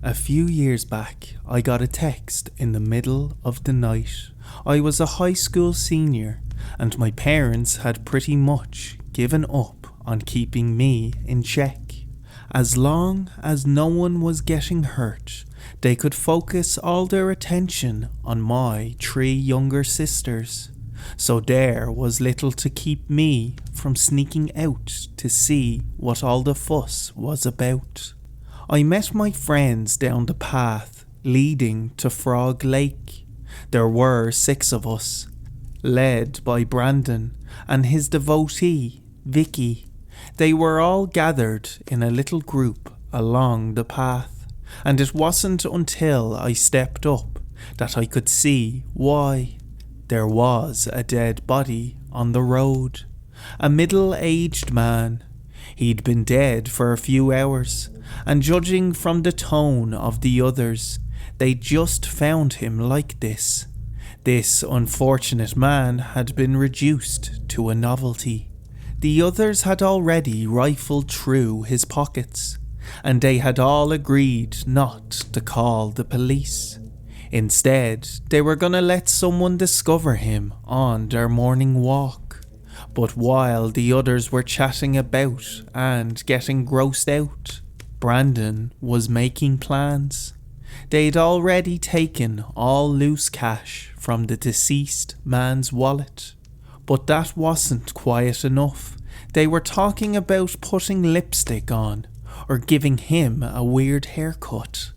A few years back, I got a text in the middle of the night. I was a high school senior, and my parents had pretty much given up on keeping me in check. As long as no one was getting hurt, they could focus all their attention on my 3 younger sisters. So there was little to keep me from sneaking out to see what all the fuss was about. I met my friends down the path leading to Frog Lake. There were 6 of us, led by Brandon and his devotee, Vicky. They were all gathered in a little group along the path, and it wasn't until I stepped up that I could see why. There was a dead body on the road, a middle-aged man. He'd been dead for a few hours, and judging from the tone of the others, they just found him like this. This unfortunate man had been reduced to a novelty. The others had already rifled through his pockets, and they had all agreed not to call the police. Instead, they were gonna let someone discover him on their morning walk. But while the others were chatting about and getting grossed out, Brandon was making plans. They'd already taken all loose cash from the deceased man's wallet. But that wasn't quiet enough. They were talking about putting lipstick on or giving him a weird haircut.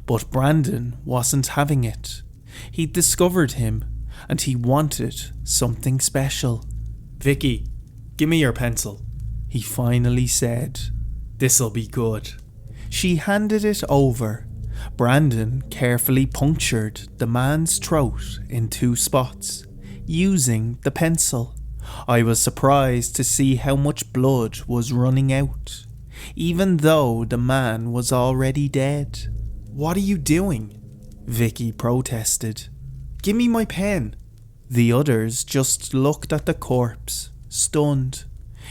But Brandon wasn't having it. He'd discovered him, and he wanted something special. "Vicky, give me your pencil," he finally said. "This'll be good." She handed it over. Brandon carefully punctured the man's throat in 2 spots, using the pencil. I was surprised to see how much blood was running out, even though the man was already dead. "What are you doing?" Vicky protested. "Give me my pen." The others just looked at the corpse, stunned.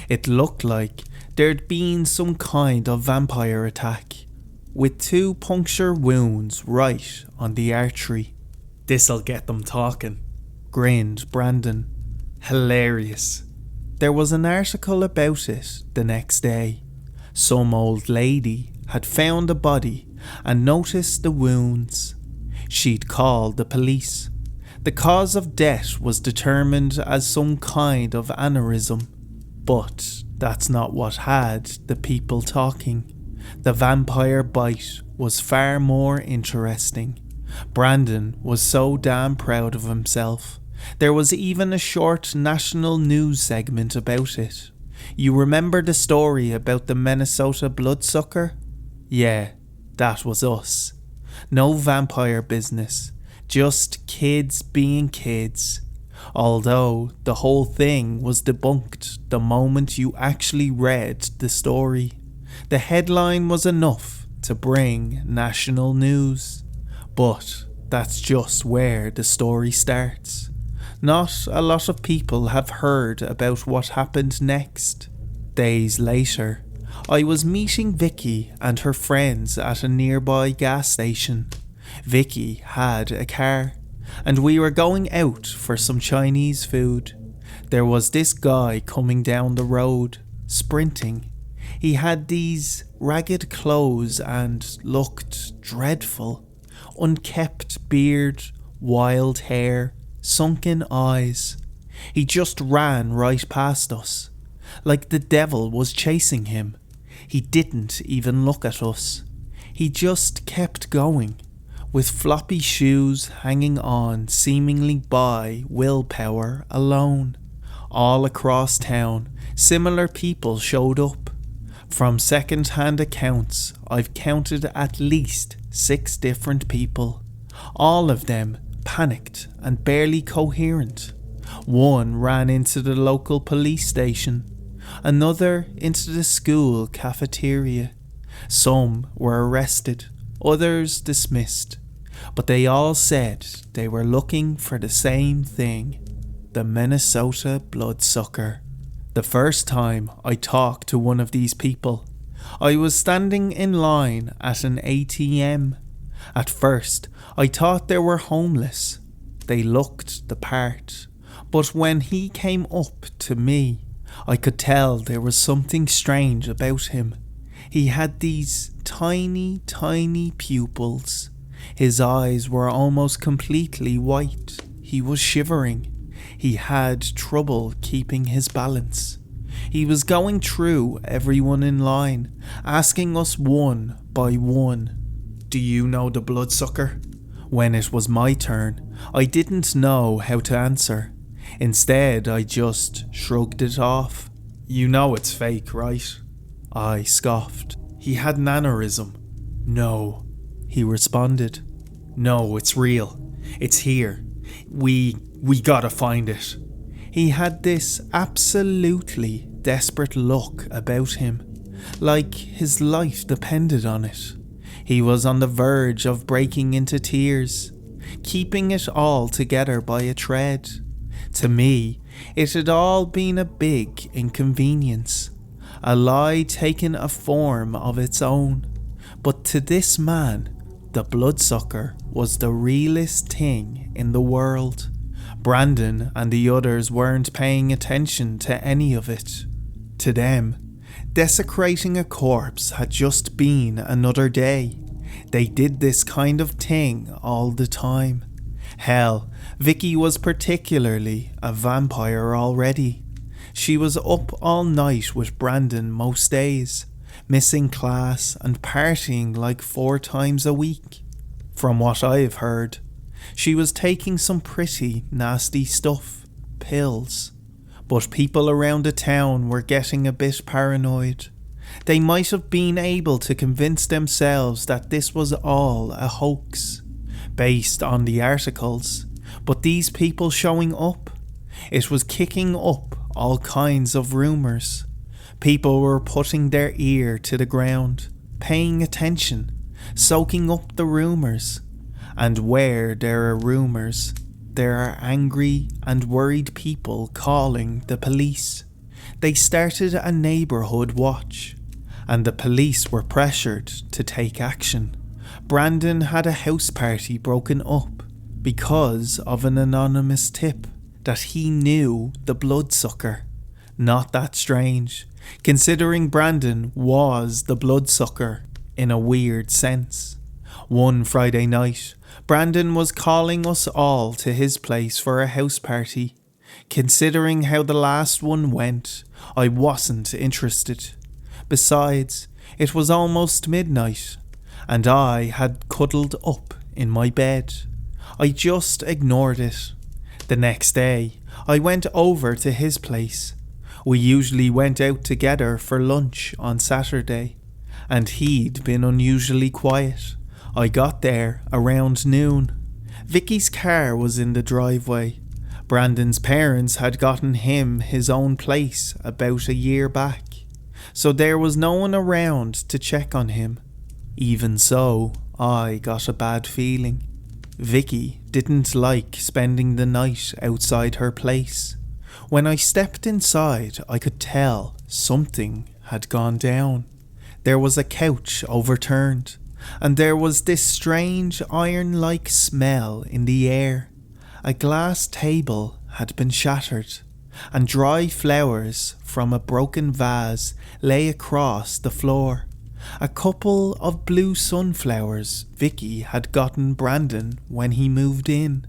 It looked like there'd been some kind of vampire attack, with 2 puncture wounds right on the artery. "This'll get them talking," grinned Brandon. "Hilarious." There was an article about it the next day. Some old lady had found the body and noticed the wounds. She'd called the police. The cause of death was determined as some kind of aneurysm, but that's not what had the people talking. The vampire bite was far more interesting. Brandon was so damn proud of himself. There was even a short national news segment about it. You remember the story about the Minnesota bloodsucker? Yeah, that was us. No vampire business, just kids being kids. Although the whole thing was debunked the moment you actually read the story. The headline was enough to bring national news. But that's just where the story starts. Not a lot of people have heard about what happened next. Days later, I was meeting Vicky and her friends at a nearby gas station. Vicky had a car, and we were going out for some Chinese food. There was this guy coming down the road, sprinting. He had these ragged clothes and looked dreadful. Unkempt beard, wild hair, sunken eyes. He just ran right past us, like the devil was chasing him. He didn't even look at us. He just kept going, with floppy shoes hanging on seemingly by willpower alone. All across town, similar people showed up. From second-hand accounts, I've counted at least 6 different people, all of them panicked and barely coherent. One ran into the local police station, another into the school cafeteria. Some were arrested, others dismissed, but they all said they were looking for the same thing, the Minnesota bloodsucker. The first time I talked to one of these people, I was standing in line at an ATM. At first, I thought they were homeless. They looked the part. But when he came up to me, I could tell there was something strange about him. He had these tiny, tiny pupils. His eyes were almost completely white. He was shivering. He had trouble keeping his balance. He was going through everyone in line, asking us one by one, "Do you know the bloodsucker?" When it was my turn, I didn't know how to answer. Instead, I just shrugged it off. "You know it's fake, right?" I scoffed. "He had an aneurysm." "No," he responded. "No, it's real. It's here. We gotta find it." He had this absolutely desperate look about him, like his life depended on it. He was on the verge of breaking into tears, keeping it all together by a thread. To me, it had all been a big inconvenience, a lie taking a form of its own. But to this man, the bloodsucker was the realest thing in the world. Brandon and the others weren't paying attention to any of it. To them, desecrating a corpse had just been another day. They did this kind of thing all the time. Hell, Vicky was particularly a vampire already. She was up all night with Brandon most days, missing class and partying like 4 times a week. From what I've heard, she was taking some pretty nasty stuff, pills. But people around the town were getting a bit paranoid. They might have been able to convince themselves that this was all a hoax, based on the articles, but these people showing up, it was kicking up all kinds of rumours. People were putting their ear to the ground, paying attention, soaking up the rumours. And where there are rumours, there are angry and worried people calling the police. They started a neighbourhood watch, and the police were pressured to take action. Brandon had a house party broken up because of an anonymous tip that he knew the bloodsucker. Not that strange, considering Brandon was the bloodsucker in a weird sense. One Friday night, Brandon was calling us all to his place for a house party. Considering how the last one went, I wasn't interested. Besides, it was almost midnight, and I had cuddled up in my bed. I just ignored it. The next day, I went over to his place. We usually went out together for lunch on Saturday, and he'd been unusually quiet. I got there around noon. Vicky's car was in the driveway. Brandon's parents had gotten him his own place about a year back, so there was no one around to check on him. Even so, I got a bad feeling. Vicky didn't like spending the night outside her place. When I stepped inside, I could tell something had gone down. There was a couch overturned, and there was this strange iron-like smell in the air. A glass table had been shattered, and dry flowers from a broken vase lay across the floor. A couple of blue sunflowers Vicky had gotten Brandon when he moved in.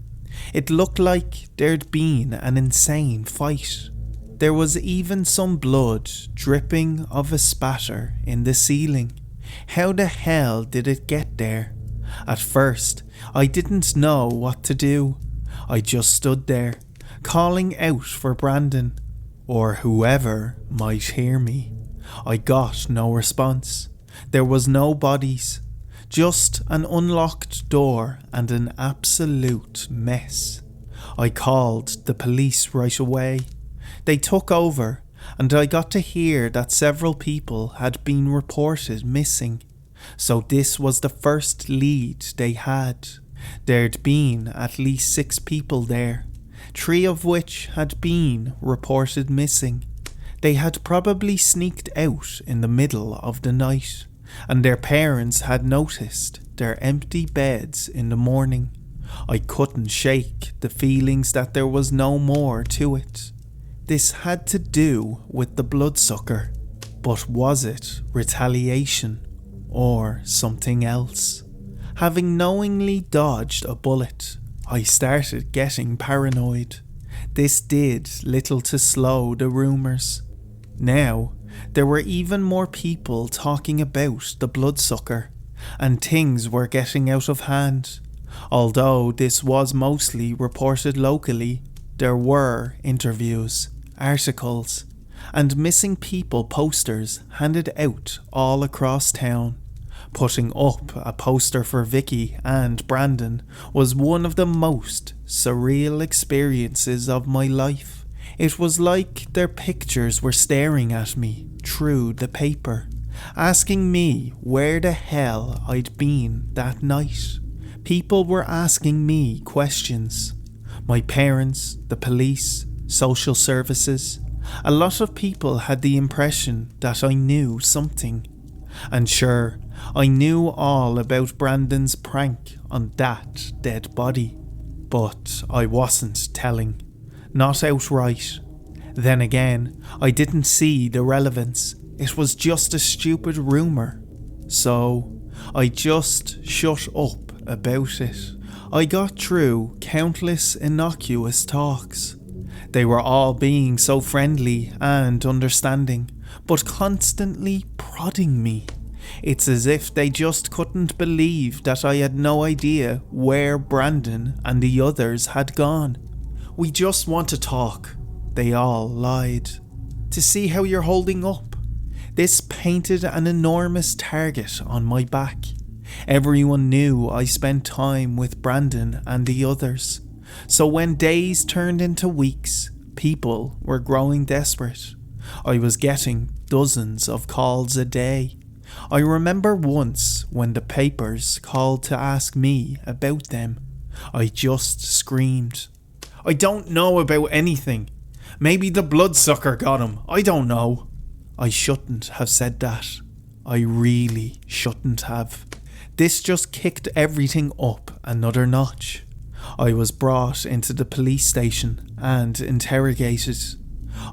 It looked like there'd been an insane fight. There was even some blood dripping of a spatter in the ceiling. How the hell did it get there? At first, I didn't know what to do. I just stood there, calling out for Brandon, or whoever might hear me. I got no response. There was no bodies, just an unlocked door and an absolute mess. I called the police right away. They took over, and I got to hear that several people had been reported missing. So this was the first lead they had. There'd been at least 6 people there, 3 of which had been reported missing. They had probably sneaked out in the middle of the night, and their parents had noticed their empty beds in the morning. I couldn't shake the feelings that there was no more to it. This had to do with the bloodsucker, but was it retaliation or something else? Having knowingly dodged a bullet, I started getting paranoid. This did little to slow the rumours. Now, there were even more people talking about the bloodsucker, and things were getting out of hand. Although this was mostly reported locally, there were interviews, articles, and missing people posters handed out all across town. Putting up a poster for Vicky and Brandon was one of the most surreal experiences of my life. It was like their pictures were staring at me through the paper, asking me where the hell I'd been that night. People were asking me questions. My parents, the police, social services. A lot of people had the impression that I knew something. And sure, I knew all about Brandon's prank on that dead body. But I wasn't telling. Not outright. Then again, I didn't see the relevance. It was just a stupid rumour. So, I just shut up about it. I got through countless innocuous talks. They were all being so friendly and understanding, but constantly prodding me. It's as if they just couldn't believe that I had no idea where Brandon and the others had gone. "We just want to talk," they all lied. "To see how you're holding up." This painted an enormous target on my back. Everyone knew I spent time with Brandon and the others. So when days turned into weeks, people were growing desperate. I was getting dozens of calls a day. I remember once when the papers called to ask me about them. I just screamed, "I don't know about anything. Maybe the bloodsucker got him. I don't know." I shouldn't have said that. I really shouldn't have. This just kicked everything up another notch. I was brought into the police station and interrogated.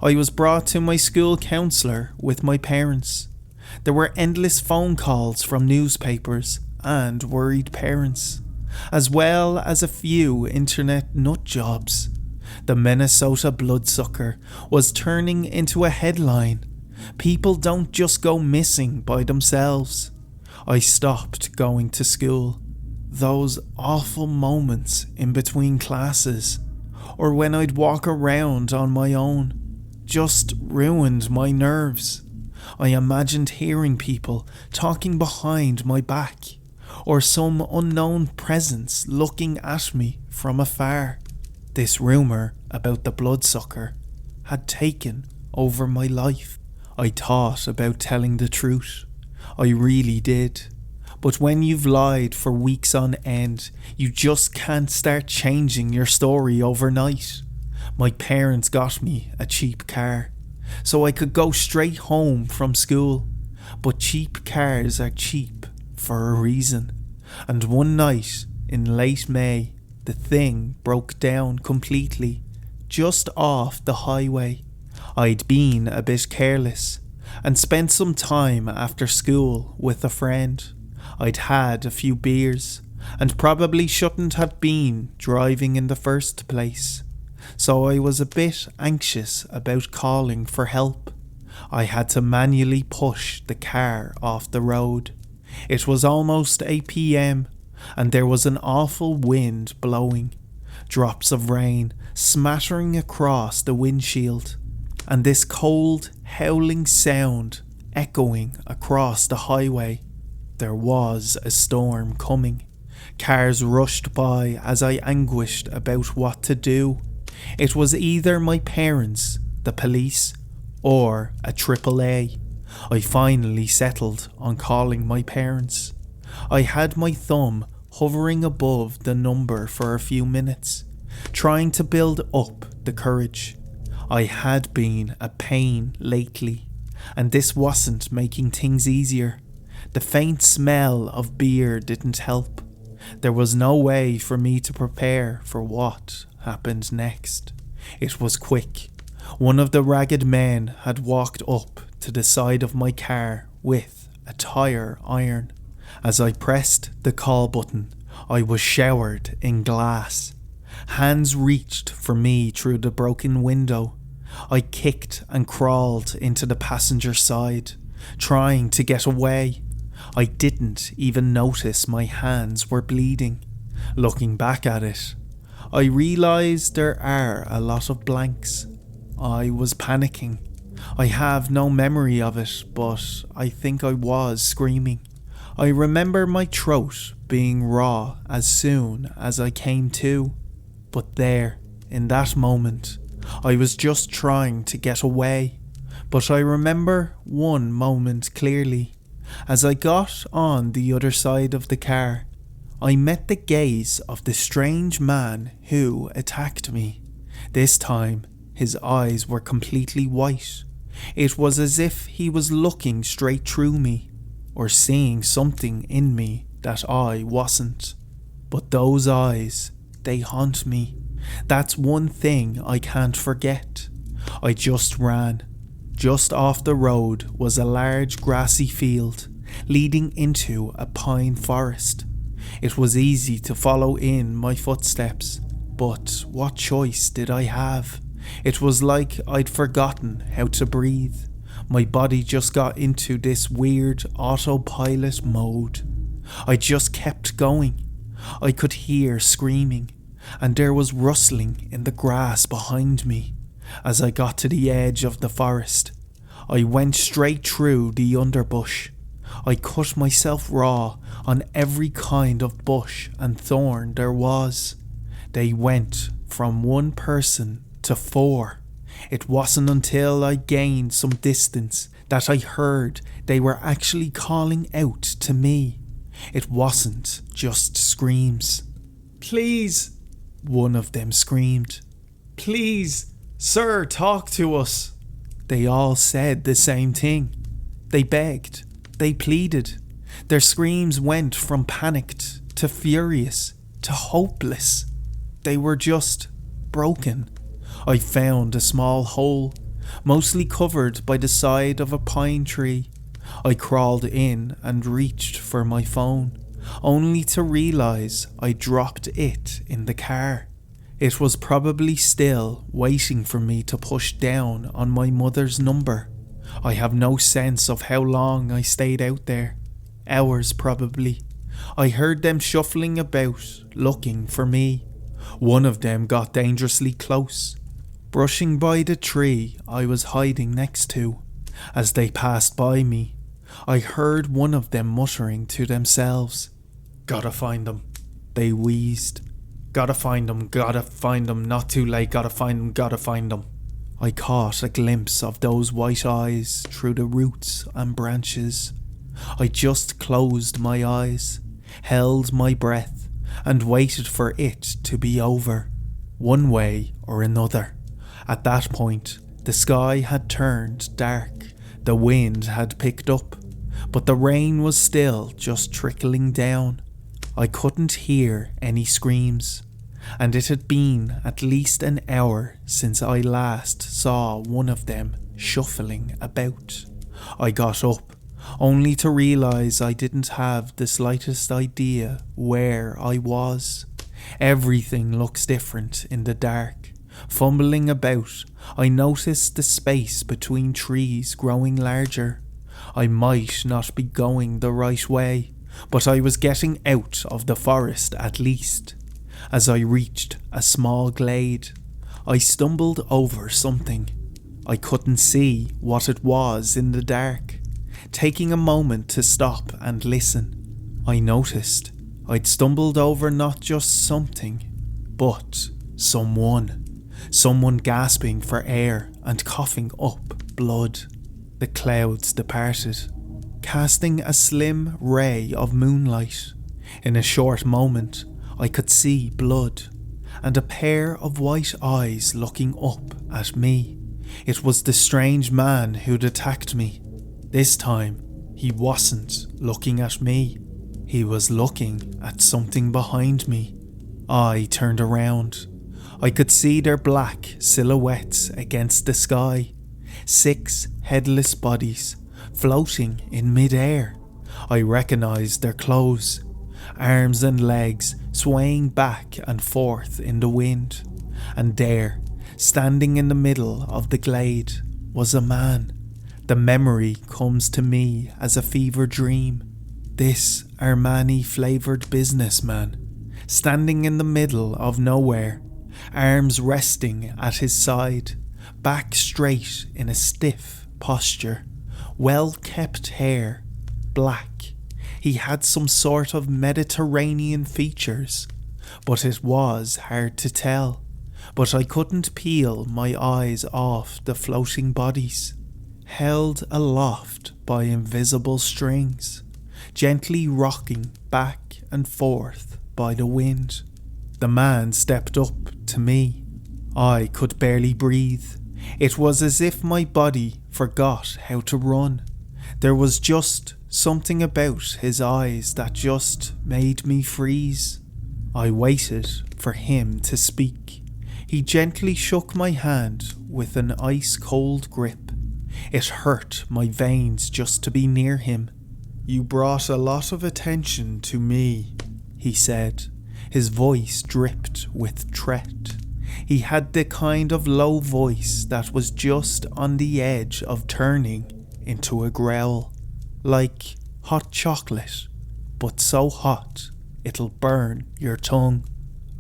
I was brought to my school counsellor with my parents. There were endless phone calls from newspapers and worried parents, as well as a few internet nut jobs. The Minnesota bloodsucker was turning into a headline. People don't just go missing by themselves. I stopped going to school. Those awful moments in between classes, or when I'd walk around on my own, just ruined my nerves. I imagined hearing people talking behind my back, or some unknown presence looking at me from afar. This rumour about the bloodsucker had taken over my life. I thought about telling the truth. I really did. But when you've lied for weeks on end, you just can't start changing your story overnight. My parents got me a cheap car, so I could go straight home from school. But cheap cars are cheap for a reason. And one night in late May, the thing broke down completely, just off the highway. I'd been a bit careless and spent some time after school with a friend. I'd had a few beers and probably shouldn't have been driving in the first place, so I was a bit anxious about calling for help. I had to manually push the car off the road. It was almost 8 p.m. and there was an awful wind blowing, drops of rain smattering across the windshield, and this cold, howling sound echoing across the highway. There was a storm coming. Cars rushed by as I anguished about what to do. It was either my parents, the police, or a AAA. I finally settled on calling my parents. I had my thumb hovering above the number for a few minutes, trying to build up the courage. I had been a pain lately, and this wasn't making things easier. The faint smell of beer didn't help. There was no way for me to prepare for what happened next. It was quick. One of the ragged men had walked up to the side of my car with a tire iron. As I pressed the call button, I was showered in glass. Hands reached for me through the broken window. I kicked and crawled into the passenger side, trying to get away. I didn't even notice my hands were bleeding. Looking back at it, I realised there are a lot of blanks. I was panicking. I have no memory of it, but I think I was screaming. I remember my throat being raw as soon as I came to. But there, in that moment, I was just trying to get away. But I remember one moment clearly. As I got on the other side of the car, I met the gaze of the strange man who attacked me. This time, his eyes were completely white. It was as if he was looking straight through me, or seeing something in me that I wasn't. But those eyes, they haunt me. That's one thing I can't forget. I just ran. Just off the road was a large grassy field, leading into a pine forest. It was easy to follow in my footsteps, but what choice did I have? It was like I'd forgotten how to breathe. My body just got into this weird autopilot mode. I just kept going. I could hear screaming, and there was rustling in the grass behind me. As I got to the edge of the forest, I went straight through the underbush. I cut myself raw on every kind of bush and thorn there was. They went from one person to 4. It wasn't until I gained some distance that I heard they were actually calling out to me. It wasn't just screams. Please, one of them screamed. Please, sir, talk to us. They all said the same thing. They begged. They pleaded. Their screams went from panicked to furious to hopeless. They were just broken. I found a small hole, mostly covered by the side of a pine tree. I crawled in and reached for my phone, only to realise I dropped it in the car. It was probably still waiting for me to push down on my mother's number. I have no sense of how long I stayed out there. Hours probably. I heard them shuffling about, looking for me. One of them got dangerously close, brushing by the tree I was hiding next to. As they passed by me, I heard one of them muttering to themselves. Gotta find them. They wheezed. Gotta find them, not too late, gotta find them. I caught a glimpse of those white eyes through the roots and branches. I just closed my eyes, held my breath, and waited for it to be over, one way or another. At that point, the sky had turned dark, the wind had picked up, but the rain was still just trickling down. I couldn't hear any screams, and it had been at least an hour since I last saw one of them shuffling about. I got up, only to realise I didn't have the slightest idea where I was. Everything looks different in the dark. Fumbling about, I noticed the space between trees growing larger. I might not be going the right way, but I was getting out of the forest at least. As I reached a small glade, I stumbled over something. I couldn't see what it was in the dark. Taking a moment to stop and listen, I noticed I'd stumbled over not just something, but someone. Someone gasping for air and coughing up blood. The clouds departed, casting a slim ray of moonlight. In a short moment, I could see blood, and a pair of white eyes looking up at me. It was the strange man who'd attacked me. This time, he wasn't looking at me. He was looking at something behind me. I turned around. I could see their black silhouettes against the sky. 6 headless bodies floating in mid-air. I recognized their clothes. Arms and legs swaying back and forth in the wind. And there, standing in the middle of the glade, was a man. The memory comes to me as a fever dream. This Armani-flavoured businessman, standing in the middle of nowhere, arms resting at his side, back straight in a stiff posture, well-kept hair, black. He had some sort of Mediterranean features, but it was hard to tell. But I couldn't peel my eyes off the floating bodies, held aloft by invisible strings, gently rocking back and forth by the wind. The man stepped up to me. I could barely breathe. It was as if my body forgot how to run. There was just something about his eyes that just made me freeze. I waited for him to speak. He gently shook my hand with an ice-cold grip. It hurt my veins just to be near him. "You brought a lot of attention to me," he said. His voice dripped with threat. He had the kind of low voice that was just on the edge of turning into a growl. Like hot chocolate, but so hot it'll burn your tongue.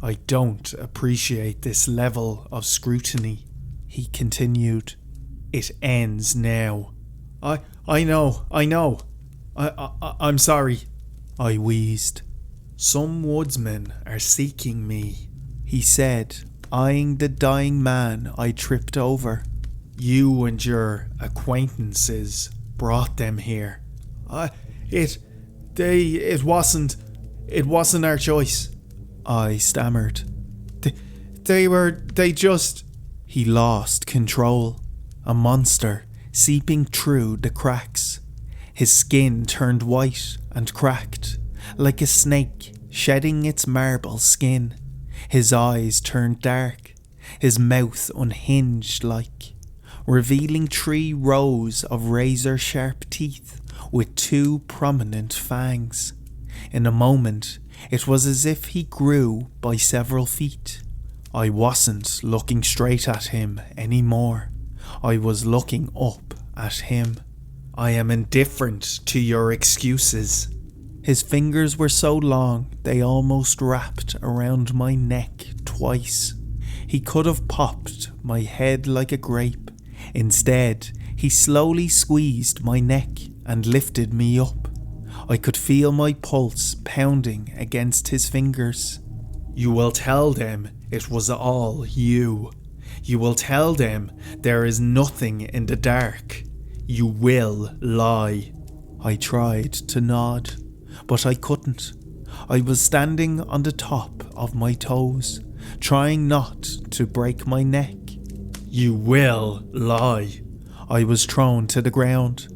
"I don't appreciate this level of scrutiny," he continued. "It ends now." I know. I'm sorry," I wheezed. "Some woodsmen are seeking me," he said, eyeing the dying man I tripped over. "You and your acquaintances brought them here." It wasn't our choice," I stammered. They just... He lost control. A monster seeping through the cracks. His skin turned white and cracked, like a snake shedding its marble skin. His eyes turned dark, his mouth unhinged like, revealing 3 rows of razor-sharp teeth with 2 prominent fangs. In a moment, it was as if he grew by several feet. I wasn't looking straight at him anymore. I was looking up at him. "I am indifferent to your excuses." His fingers were so long they almost wrapped around my neck twice. He could have popped my head like a grape. Instead, he slowly squeezed my neck and lifted me up. I could feel my pulse pounding against his fingers. "You will tell them it was all you. You will tell them there is nothing in the dark. You will lie." I tried to nod, but I couldn't. I was standing on the top of my toes, trying not to break my neck. "You will lie." I was thrown to the ground.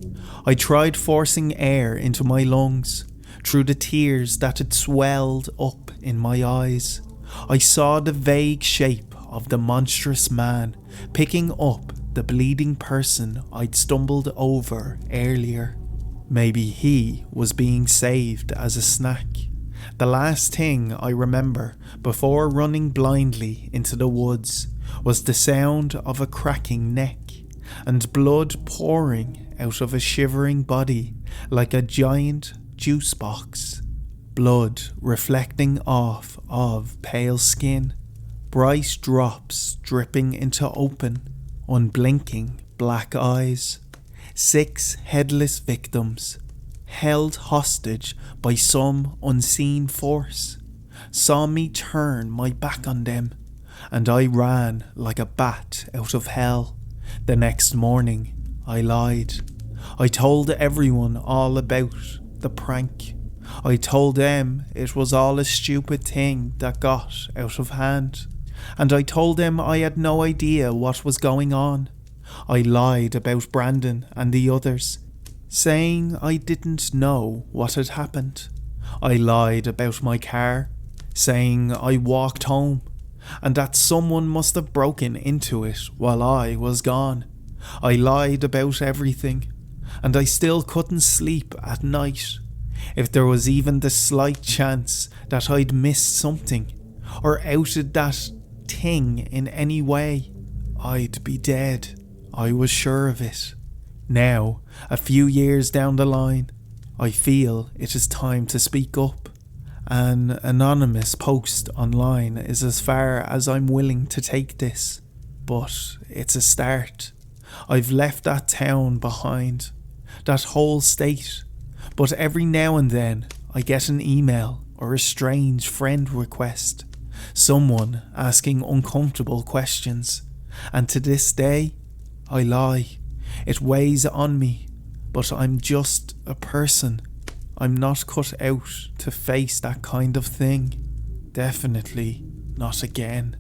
I tried forcing air into my lungs, through the tears that had swelled up in my eyes. I saw the vague shape of the monstrous man picking up the bleeding person I'd stumbled over earlier. Maybe he was being saved as a snack. The last thing I remember before running blindly into the woods was the sound of a cracking neck and blood pouring out of a shivering body like a giant juice box. Blood reflecting off of pale skin, bright drops dripping into open, unblinking black eyes. 6 headless victims, held hostage by some unseen force, saw me turn my back on them, and I ran like a bat out of hell. The next morning, I lied. I told everyone all about the prank. I told them it was all a stupid thing that got out of hand. And I told them I had no idea what was going on. I lied about Brandon and the others, saying I didn't know what had happened. I lied about my car, saying I walked home and that someone must have broken into it while I was gone. I lied about everything, and I still couldn't sleep at night. If there was even the slight chance that I'd missed something or outed that thing in any way, I'd be dead. I was sure of it. Now, a few years down the line, I feel it is time to speak up. An anonymous post online is as far as I'm willing to take this, but it's a start. I've left that town behind, that whole state, but every now and then I get an email or a strange friend request, someone asking uncomfortable questions, and to this day, I lie. It weighs on me, but I'm just a person. I'm not cut out to face that kind of thing. Definitely not again.